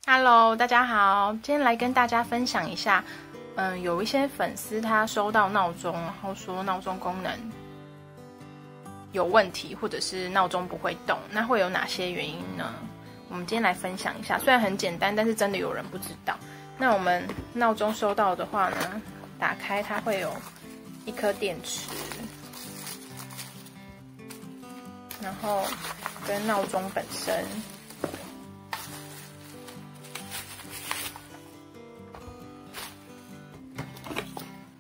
Hello， 大家好，今天来跟大家分享一下，有一些粉丝他收到闹钟，然后说闹钟功能有问题，或者是闹钟不会动，那会有哪些原因呢？我们今天来分享一下，虽然很简单，但是真的有人不知道。那我们闹钟收到的话呢，打开它会有一颗电池，然后跟闹钟本身。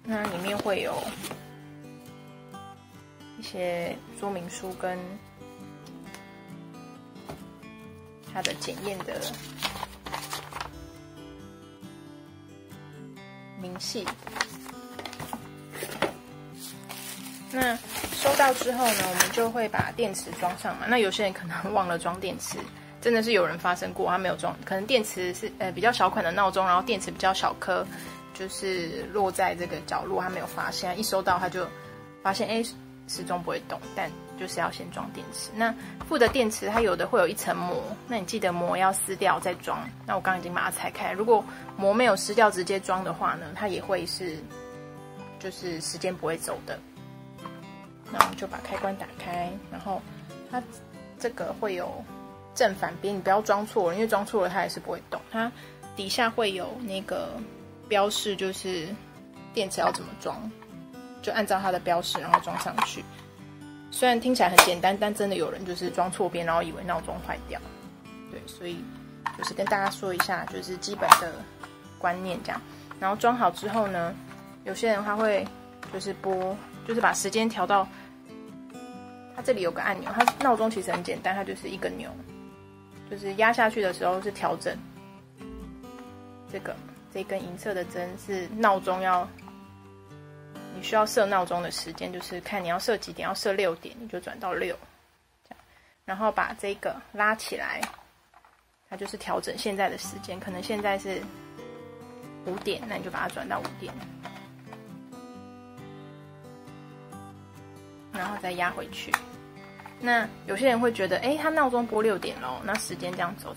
那里面会有一些说明书跟它的检验的明细。那收到之后呢，我们就会把电池装上嘛。那有些人可能忘了装电池，真的是有人发生过，他没有装，可能电池是比较小款的闹钟，然后电池比较小颗。就是落在这个角落，他没有发现，一收到他就发现，时钟不会动，但就是要先装电池。那副的电池它有的会有一层膜，那你记得膜要撕掉再装。那我刚刚已经把它拆开，如果膜没有撕掉直接装的话呢，它也会是就是时间不会走的。那我们就把开关打开，然后它这个会有正反边，你不要装错了，因为装错了它也是不会动。它底下会有那个标示，就是电池要怎么装，就按照它的标示然后装上去。虽然听起来很简单，但真的有人就是装错边，然后以为闹钟坏掉。对，所以就是跟大家说一下，就是基本的观念这样。然后装好之后呢，有些人他会就是就是把时间调到，它这里有个按钮，它闹钟其实很简单，它就是一个钮，就是压下去的时候是调整这根银色的针是闹钟你需要设闹钟的时间，就是看你要设几点，要设6点，你就转到6，这样，然后把这个拉起来，它就是调整现在的时间，可能现在是5点，那你就把它转到5点，然后再压回去。那有些人会觉得，它闹钟拨6点咯，那时间这样走，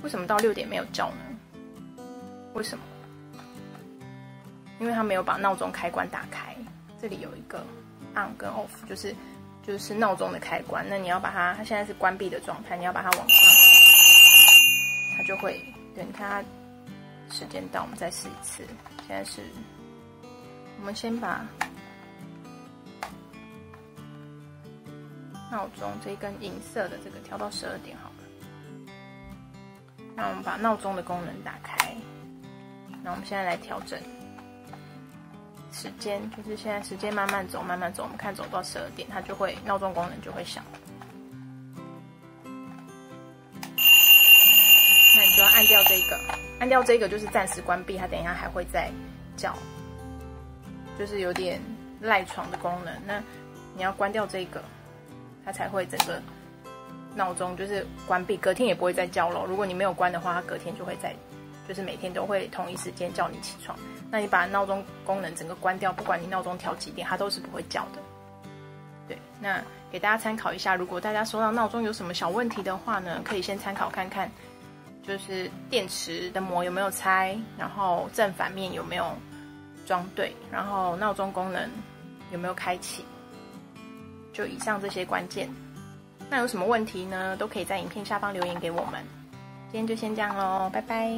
为什么到6点没有叫呢？为什么？因为他没有把闹钟开关打开，这里有一个 on 跟 off， 就是闹钟的开关。那你要把它现在是关闭的状态，你要把它往上，它就会，对，你看它时间到，我们再试一次。现在是，我们先把闹钟这一根银色的这个调到12点好了。那我们把闹钟的功能打开，那我们现在来调整时间，就是现在时间慢慢走，我们看走到12点，它就会闹钟功能就会响。那你就要按掉这个，按掉这个就是暂时关闭，它等一下还会再叫，就是有点赖床的功能。那你要关掉这个，它才会整个闹钟就是关闭，隔天也不会再叫咯。如果你没有关的话，它隔天就会就是每天都会同一时间叫你起床。那你把闹钟功能整个关掉，不管你闹钟调几点，它都是不会叫的。对，那给大家参考一下，如果大家收到闹钟有什么小问题的话呢，可以先参考看看，就是电池的膜有没有拆，然后正反面有没有装对，然后闹钟功能有没有开启，就以上这些关键。那有什么问题呢，都可以在影片下方留言给我们。今天就先这样咯，拜拜。